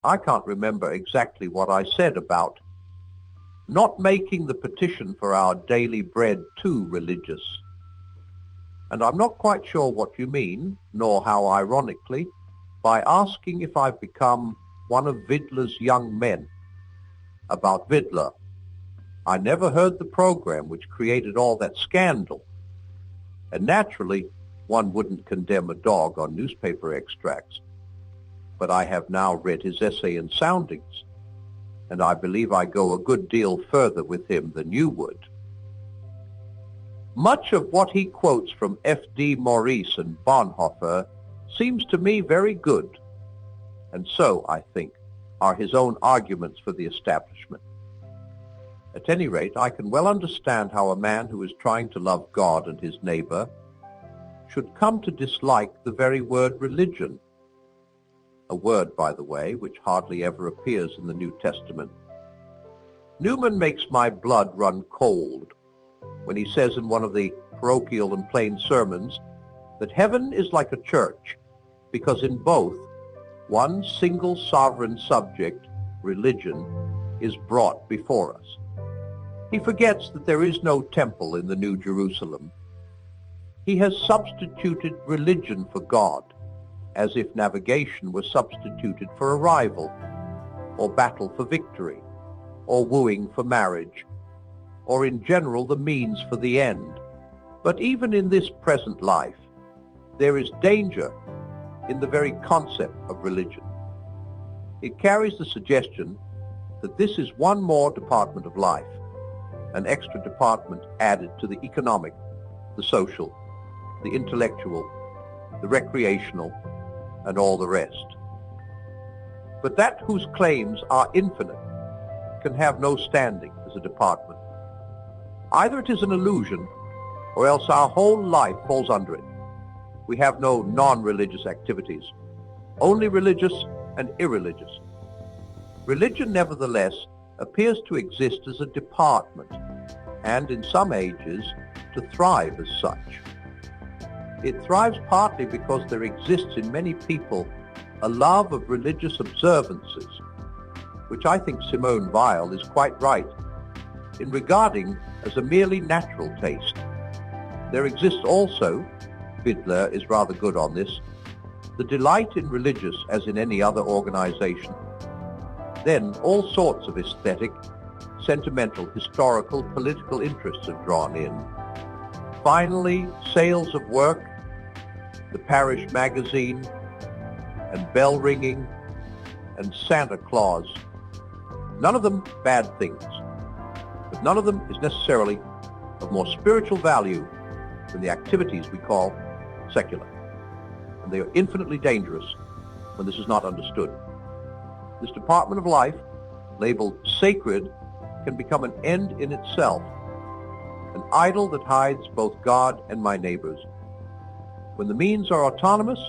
I can't remember exactly what I said about not making the petition for our daily bread too religious. And I'm not quite sure what you mean, nor how ironically, by asking if I've become one of Vidler's young men. About Vidler, I never heard the program which created all that scandal. And naturally, one wouldn't condemn a dog on newspaper extracts. But I have now read his essay in Soundings, and I believe I go a good deal further with him than you would. Much of what he quotes from F.D. Maurice and Bonhoeffer seems to me very good, and so, I think, are his own arguments for the establishment. At any rate, I can well understand how a man who is trying to love God and his neighbor should come to dislike the very word religion, a word, by the way, which hardly ever appears in the New Testament. Newman makes my blood run cold when he says in one of the parochial and plain sermons that heaven is like a church, because in both, one single sovereign subject, religion, is brought before us. He forgets that there is no temple in the New Jerusalem. He has substituted religion for God, as if navigation were substituted for arrival, or battle for victory, or wooing for marriage, or in general the means for the end. But even in this present life, there is danger in the very concept of religion. It carries the suggestion that this is one more department of life, an extra department added to the economic, the social, the intellectual, the recreational, and all the rest. But that whose claims are infinite can have no standing as a department. Either it is an illusion, or else our whole life falls under it. We have no non-religious activities, only religious and irreligious. Religion, nevertheless, appears to exist as a department, and in some ages to thrive as such. It thrives partly because there exists in many people a love of religious observances, which I think Simone Weil is quite right in regarding as a merely natural taste. There exists also, Vidler is rather good on this, the delight in religious as in any other organization. Then all sorts of aesthetic, sentimental, historical, political interests are drawn in. Finally, sales of work, the parish magazine, and bell ringing, and Santa Claus. None of them bad things, but none of them is necessarily of more spiritual value than the activities we call secular. And they are infinitely dangerous when this is not understood. This department of life, labeled sacred, can become an end in itself, an idol that hides both God and my neighbors. When the means are autonomous,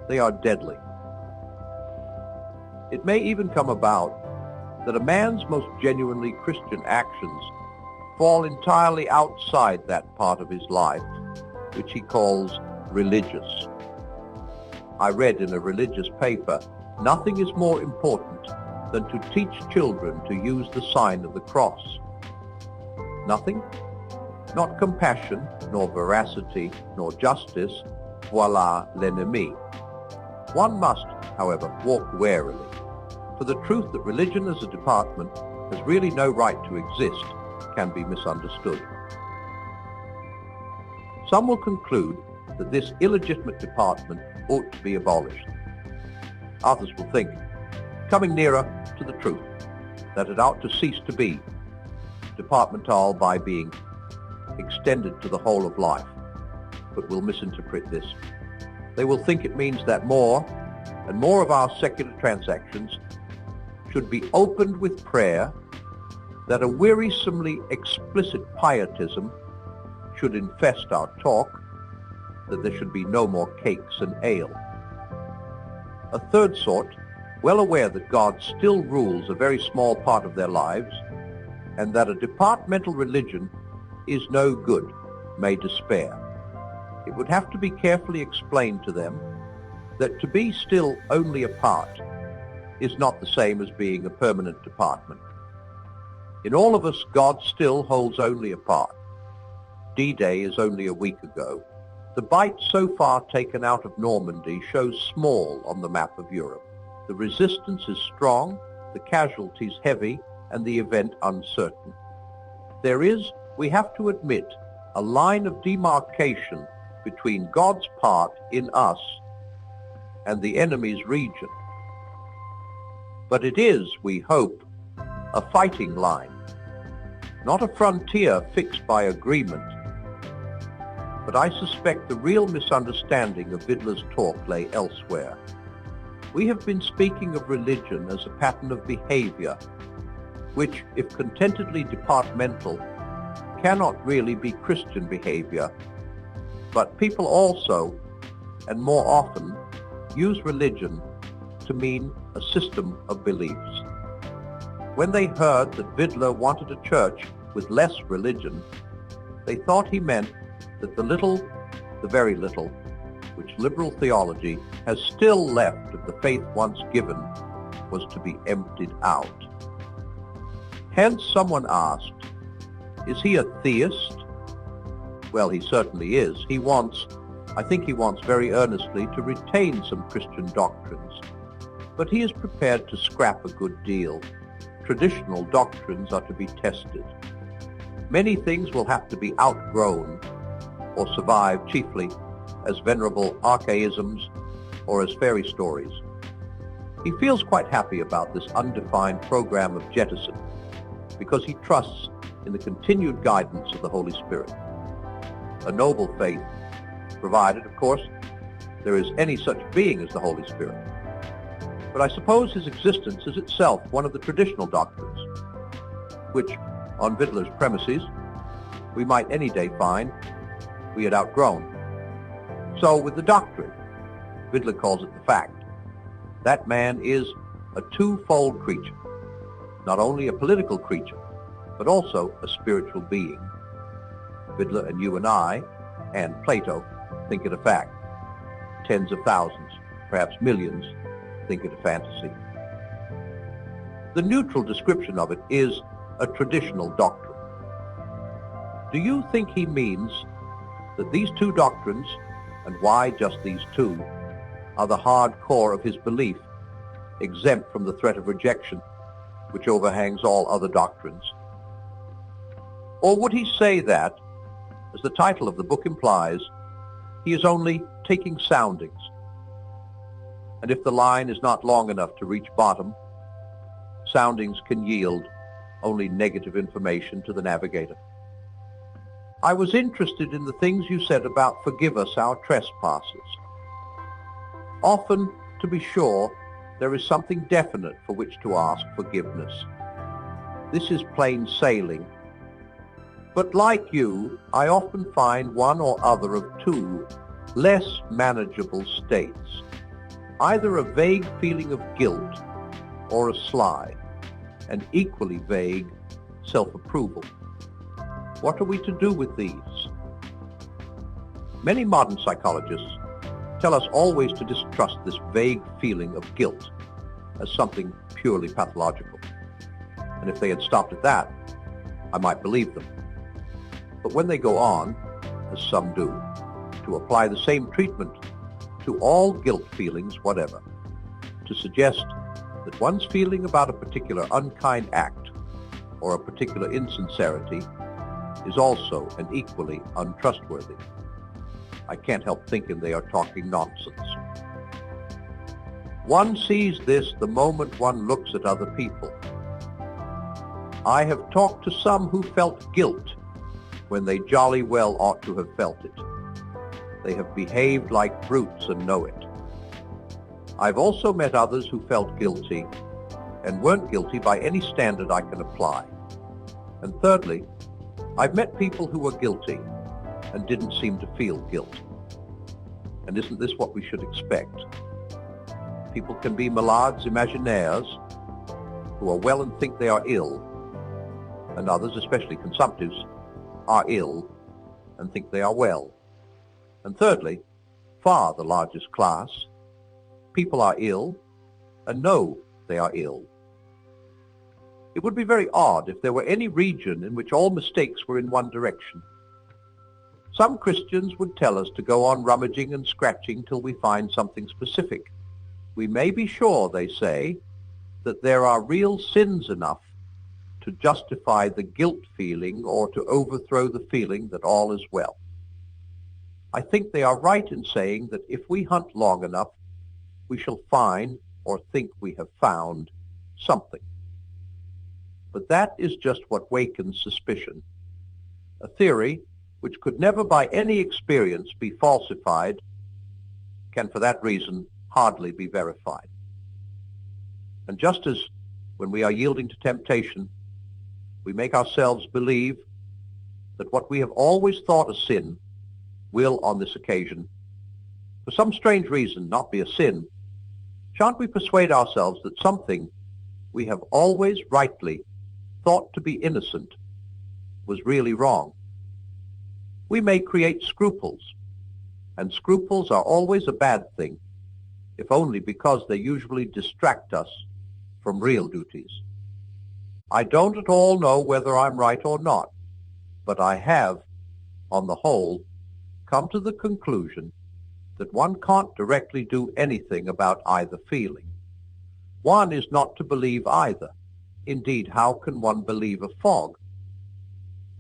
they are deadly. It may even come about that a man's most genuinely Christian actions fall entirely outside that part of his life, which he calls religious. I read in a religious paper, nothing is more important than to teach children to use the sign of the cross. Nothing? Not compassion, nor veracity, nor justice, voila l'ennemi. One must, however, walk warily, for the truth that religion as a department has really no right to exist can be misunderstood. Some will conclude that this illegitimate department ought to be abolished. Others will think, coming nearer to the truth, that it ought to cease to be departmental by being extended to the whole of life, but will misinterpret this. They will think it means that more and more of our secular transactions should be opened with prayer, that a wearisomely explicit pietism should infest our talk, that there should be no more cakes and ale. A third sort, well aware that God still rules a very small part of their lives, and that a departmental religion is no good, may despair. It would have to be carefully explained to them that to be still only a part is not the same as being a permanent department. In all of us, God still holds only a part. D-Day is only a week ago. The bite so far taken out of Normandy shows small on the map of Europe. The resistance is strong, the casualties heavy, and the event uncertain. There is, we have to admit, a line of demarcation between God's part in us and the enemy's region. But it is, we hope, a fighting line, not a frontier fixed by agreement. But I suspect the real misunderstanding of Vidler's talk lay elsewhere. We have been speaking of religion as a pattern of behavior, which, if contentedly departmental, cannot really be Christian behavior. But people also, and more often, use religion to mean a system of beliefs. When they heard that Vidler wanted a church with less religion, they thought he meant that the little, the very little, which liberal theology has still left of the faith once given was to be emptied out. Hence someone asked, is he a theist? Well, he certainly is. I think he wants very earnestly to retain some Christian doctrines, but he is prepared to scrap a good deal. Traditional doctrines are to be tested. Many things will have to be outgrown or survive chiefly as venerable archaisms or as fairy stories. He feels quite happy about this undefined program of jettison because he trusts in the continued guidance of the Holy Spirit. A noble faith, provided, of course, there is any such being as the Holy Spirit. But I suppose his existence is itself one of the traditional doctrines, which, on Vidler's premises, we might any day find we had outgrown. So with the doctrine, Vidler calls it the fact, that man is a twofold creature, not only a political creature, but also a spiritual being. Vidler and you and I, and Plato, think it a fact. Tens of thousands, perhaps millions, think it a fantasy. The neutral description of it is a traditional doctrine. Do you think he means that these two doctrines, and why just these two, are the hard core of his belief, exempt from the threat of rejection, which overhangs all other doctrines? Or would he say that, as the title of the book implies, he is only taking soundings, and if the line is not long enough to reach bottom, soundings can yield only negative information to the navigator? I was interested in the things you said about forgive us our trespasses. Often, to be sure, there is something definite for which to ask forgiveness. This is plain sailing. But like you, I often find one or other of two less manageable states, either a vague feeling of guilt or a sly and equally vague self-approval. What are we to do with these? Many modern psychologists tell us always to distrust this vague feeling of guilt as something purely pathological. And if they had stopped at that, I might believe them. But when they go on, as some do, to apply the same treatment to all guilt feelings whatever, to suggest that one's feeling about a particular unkind act or a particular insincerity is also and equally untrustworthy, I can't help thinking they are talking nonsense. One sees this the moment one looks at other people. I have talked to some who felt guilt when they jolly well ought to have felt it. They have behaved like brutes and know it. I've also met others who felt guilty and weren't guilty by any standard I can apply. And thirdly, I've met people who were guilty and didn't seem to feel guilt. And isn't this what we should expect? People can be malades imaginaires who are well and think they are ill, and others, especially consumptives, are ill and think they are well. And thirdly, far the largest class, people are ill and know they are ill. It would be very odd if there were any region in which all mistakes were in one direction. Some Christians would tell us to go on rummaging and scratching till we find something specific. We may be sure, they say, that there are real sins enough to justify the guilt feeling or to overthrow the feeling that all is well. I think they are right in saying that if we hunt long enough, we shall find or think we have found something. But that is just what wakens suspicion. A theory which could never by any experience be falsified can for that reason hardly be verified. And just as when we are yielding to temptation, we make ourselves believe that what we have always thought a sin will on this occasion, for some strange reason, not be a sin, shan't we persuade ourselves that something we have always rightly thought to be innocent was really wrong? We may create scruples, and scruples are always a bad thing, if only because they usually distract us from real duties. I don't at all know whether I'm right or not, but I have, on the whole, come to the conclusion that one can't directly do anything about either feeling. One is not to believe either. Indeed, how can one believe a fog?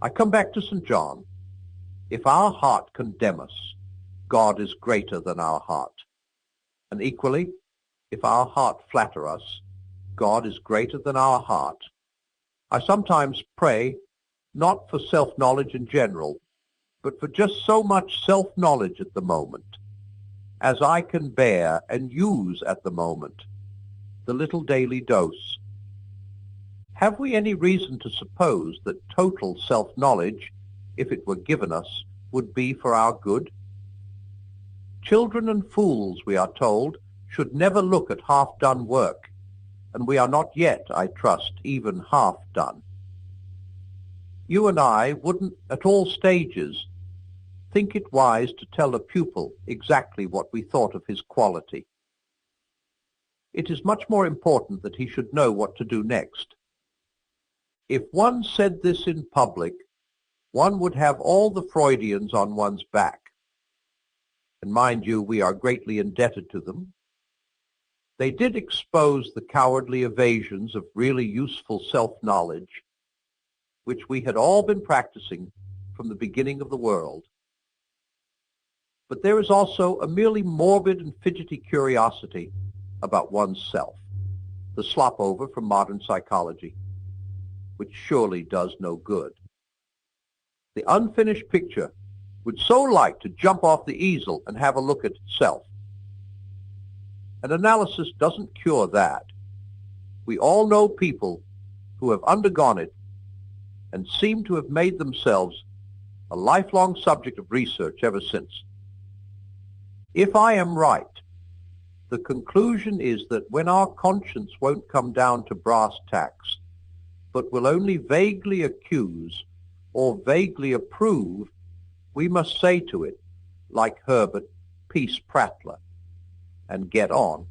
I come back to St. John. If our heart condemn us, God is greater than our heart. And equally, if our heart flatter us, God is greater than our heart. I sometimes pray, not for self-knowledge in general, but for just so much self-knowledge at the moment, as I can bear and use at the moment, the little daily dose. Have we any reason to suppose that total self-knowledge, if it were given us, would be for our good? Children and fools, we are told, should never look at half-done work, and we are not yet, I trust, even half done. You and I wouldn't at all stages think it wise to tell a pupil exactly what we thought of his quality. It is much more important that he should know what to do next. If one said this in public, one would have all the Freudians on one's back. And mind you, we are greatly indebted to them. They did expose the cowardly evasions of really useful self-knowledge, which we had all been practicing from the beginning of the world. But there is also a merely morbid and fidgety curiosity about one's self, the slop-over from modern psychology, which surely does no good. The unfinished picture would so like to jump off the easel and have a look at itself. An analysis doesn't cure that. We all know people who have undergone it and seem to have made themselves a lifelong subject of research ever since. If I am right, the conclusion is that when our conscience won't come down to brass tacks, but will only vaguely accuse or vaguely approve, we must say to it, like Herbert, peace prattler, and get on.